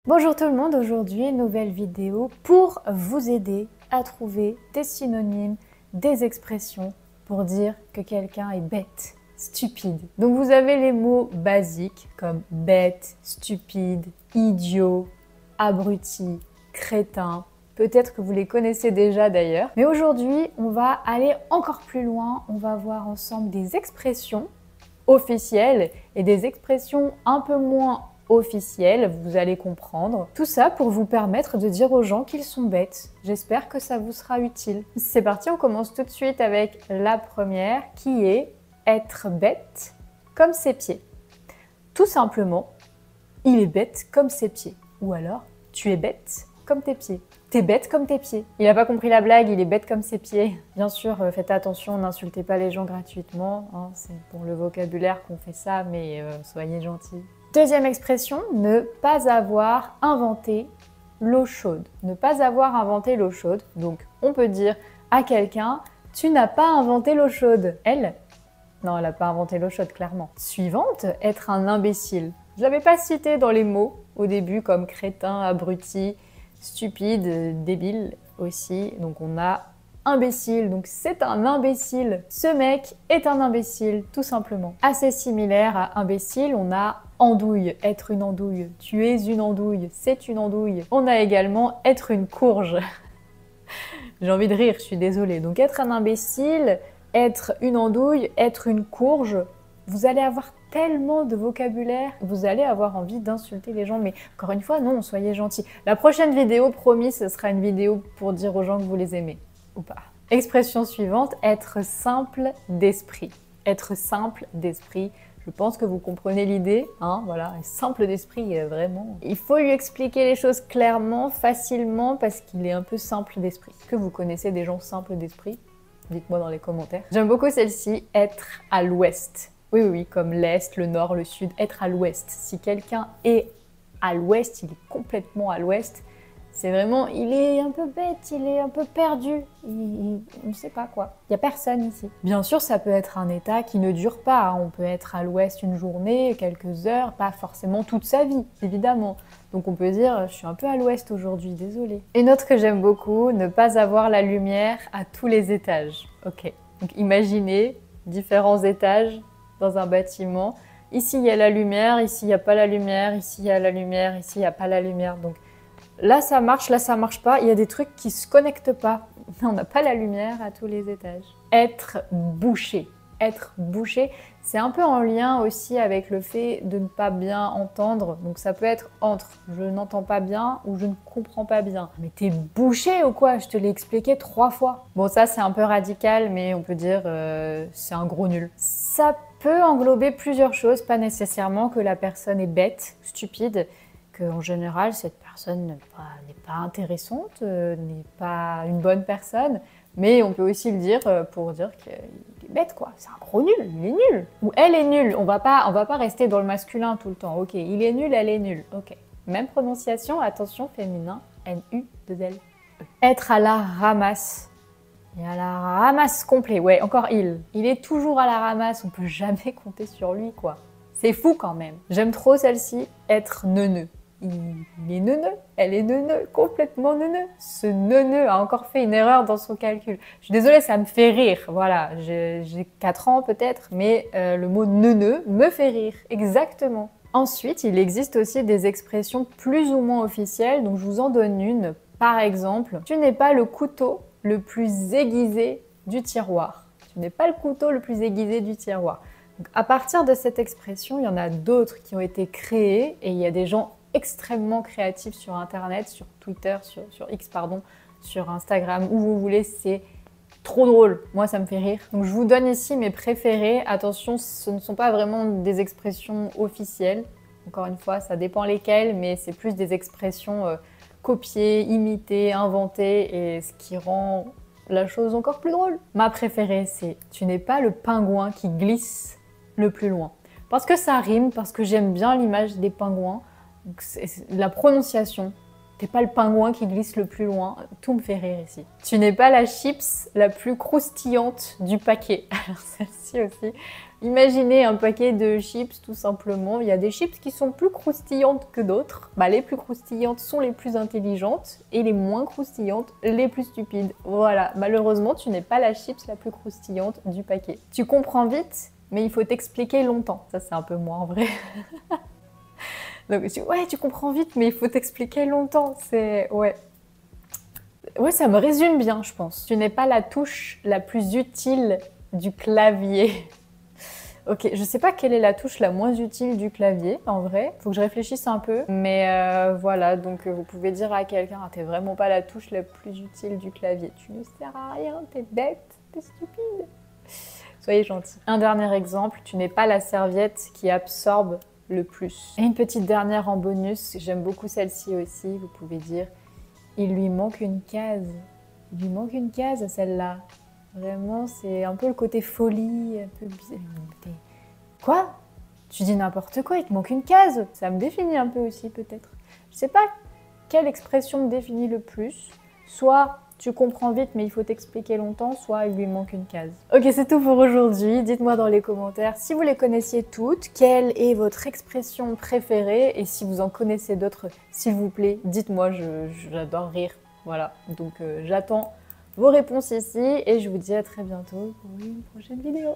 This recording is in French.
Bonjour tout le monde, aujourd'hui nouvelle vidéo pour vous aider à trouver des synonymes, des expressions pour dire que quelqu'un est bête, stupide. Donc vous avez les mots basiques comme bête, stupide, idiot, abruti, crétin. Peut-être que vous les connaissez déjà d'ailleurs. Mais aujourd'hui, on va aller encore plus loin. On va voir ensemble des expressions officielles et des expressions un peu moins officielles, vous allez comprendre. Tout ça pour vous permettre de dire aux gens qu'ils sont bêtes. J'espère que ça vous sera utile. C'est parti, on commence tout de suite avec la première qui est être bête comme ses pieds. Tout simplement, il est bête comme ses pieds. Ou alors, tu es bête comme tes pieds. T'es bête comme tes pieds. Il n'a pas compris la blague, il est bête comme ses pieds. Bien sûr, faites attention, n'insultez pas les gens gratuitement. Hein, c'est pour le vocabulaire qu'on fait ça, mais soyez gentils. Deuxième expression, ne pas avoir inventé l'eau chaude. Ne pas avoir inventé l'eau chaude. Donc, on peut dire à quelqu'un, tu n'as pas inventé l'eau chaude. Elle? Non, elle n'a pas inventé l'eau chaude, clairement. Suivante, être un imbécile. Je l'avais pas cité dans les mots au début, comme crétin, abruti, stupide, débile aussi. Donc on a imbécile, donc c'est un imbécile. Ce mec est un imbécile, tout simplement. Assez similaire à imbécile, on a andouille, être une andouille. Tu es une andouille, c'est une andouille. On a également être une courge. J'ai envie de rire, je suis désolée. Donc être un imbécile, être une andouille, être une courge, vous allez avoir tellement de vocabulaire, vous allez avoir envie d'insulter les gens, mais encore une fois, non, soyez gentils. La prochaine vidéo, promis, ce sera une vidéo pour dire aux gens que vous les aimez, ou pas. Expression suivante, être simple d'esprit. Être simple d'esprit, je pense que vous comprenez l'idée, hein, voilà, simple d'esprit, vraiment. Il faut lui expliquer les choses clairement, facilement, parce qu'il est un peu simple d'esprit. Est-ce que vous connaissez des gens simples d'esprit? Dites-moi dans les commentaires. J'aime beaucoup celle-ci, être à l'ouest. Oui, comme l'Est, le Nord, le Sud, être à l'Ouest. Si quelqu'un est à l'Ouest, il est complètement à l'Ouest, c'est vraiment, il est un peu bête, il est un peu perdu, on ne sait pas quoi. Il n'y a personne ici. Bien sûr, ça peut être un état qui ne dure pas. Hein. On peut être à l'Ouest une journée, quelques heures, pas forcément toute sa vie, évidemment. Donc on peut dire, je suis un peu à l'Ouest aujourd'hui, désolée. Une autre que j'aime beaucoup, ne pas avoir la lumière à tous les étages. Ok, donc imaginez différents étages dans un bâtiment. Ici, il y a la lumière, ici, il n'y a pas la lumière, ici, il y a la lumière, ici, il n'y a pas la lumière. Donc là, ça marche pas. Il y a des trucs qui ne se connectent pas. On n'a pas la lumière à tous les étages. Être bouché. Être bouché, c'est un peu en lien aussi avec le fait de ne pas bien entendre. Donc ça peut être entre je n'entends pas bien ou je ne comprends pas bien. Mais t'es bouché ou quoi? Je te l'ai expliqué 3 fois. Bon, ça c'est un peu radical, mais on peut dire c'est un gros nul. Ça peut englober plusieurs choses, pas nécessairement que la personne est bête, stupide, qu'en général cette personne n'est pas intéressante, n'est pas une bonne personne. Mais on peut aussi le dire pour dire qu'il est bête, quoi. C'est un gros nul, il est nul. Ou elle est nulle. On va pas rester dans le masculin tout le temps. Ok, il est nul, elle est nulle. Ok. Même prononciation, attention, féminin, N-U-2-L-E. Être à la ramasse. Et à la ramasse complet. Ouais, encore il. Il est toujours à la ramasse, on peut jamais compter sur lui, quoi. C'est fou quand même. J'aime trop celle-ci, être neuneux. Il est neuneux, elle est neuneux, complètement neuneux. Ce neuneux a encore fait une erreur dans son calcul. Je suis désolée, ça me fait rire, voilà. J'ai 4 ans peut-être, mais le mot neuneux me fait rire, exactement. Ensuite, il existe aussi des expressions plus ou moins officielles, donc je vous en donne une. Par exemple, tu n'es pas le couteau le plus aiguisé du tiroir. Tu n'es pas le couteau le plus aiguisé du tiroir. Donc, à partir de cette expression, il y en a d'autres qui ont été créées et il y a des gens extrêmement créatifs sur Internet, sur Twitter, sur X, pardon, sur Instagram, où vous voulez, c'est trop drôle. Moi, ça me fait rire. Donc, je vous donne ici mes préférés. Attention, ce ne sont pas vraiment des expressions officielles. Encore une fois, ça dépend lesquelles, mais c'est plus des expressions copiées, imitées, inventées, et ce qui rend la chose encore plus drôle. Ma préférée, c'est « Tu n'es pas le pingouin qui glisse le plus loin ». Parce que ça rime, parce que j'aime bien l'image des pingouins. Donc la prononciation, T'es pas le pingouin qui glisse le plus loin. Tout me fait rire ici. Tu n'es pas la chips la plus croustillante du paquet. Alors celle-ci aussi. Imaginez un paquet de chips tout simplement. Il y a des chips qui sont plus croustillantes que d'autres. Bah, les plus croustillantes sont les plus intelligentes et les moins croustillantes, les plus stupides. Voilà, malheureusement, tu n'es pas la chips la plus croustillante du paquet. Tu comprends vite, mais il faut t'expliquer longtemps. Ça, c'est un peu moi en vrai. Donc, ouais, tu comprends vite, mais il faut t'expliquer longtemps. Ouais, ça me résume bien, je pense. Tu n'es pas la touche la plus utile du clavier. Ok, je sais pas quelle est la touche la moins utile du clavier, en vrai. Faut que je réfléchisse un peu. Mais voilà, donc vous pouvez dire à quelqu'un, t'es vraiment pas la touche la plus utile du clavier. Tu ne sers à rien, t'es bête, t'es stupide. Soyez gentils. Un dernier exemple, tu n'es pas la serviette qui absorbe le plus. Et une petite dernière en bonus, j'aime beaucoup celle-ci aussi, vous pouvez dire, il lui manque une case. Il lui manque une case à celle-là. Vraiment, c'est un peu le côté folie, un peu bizarre. Quoi? Tu dis n'importe quoi, il te manque une case. Ça me définit un peu aussi peut-être. Je sais pas quelle expression me définit le plus. Soit tu comprends vite mais il faut t'expliquer longtemps, soit il lui manque une case. Ok, c'est tout pour aujourd'hui. Dites-moi dans les commentaires si vous les connaissiez toutes, quelle est votre expression préférée et si vous en connaissez d'autres, s'il vous plaît, dites-moi, j'adore rire. Voilà, donc j'attends vos réponses ici et je vous dis à très bientôt pour une prochaine vidéo.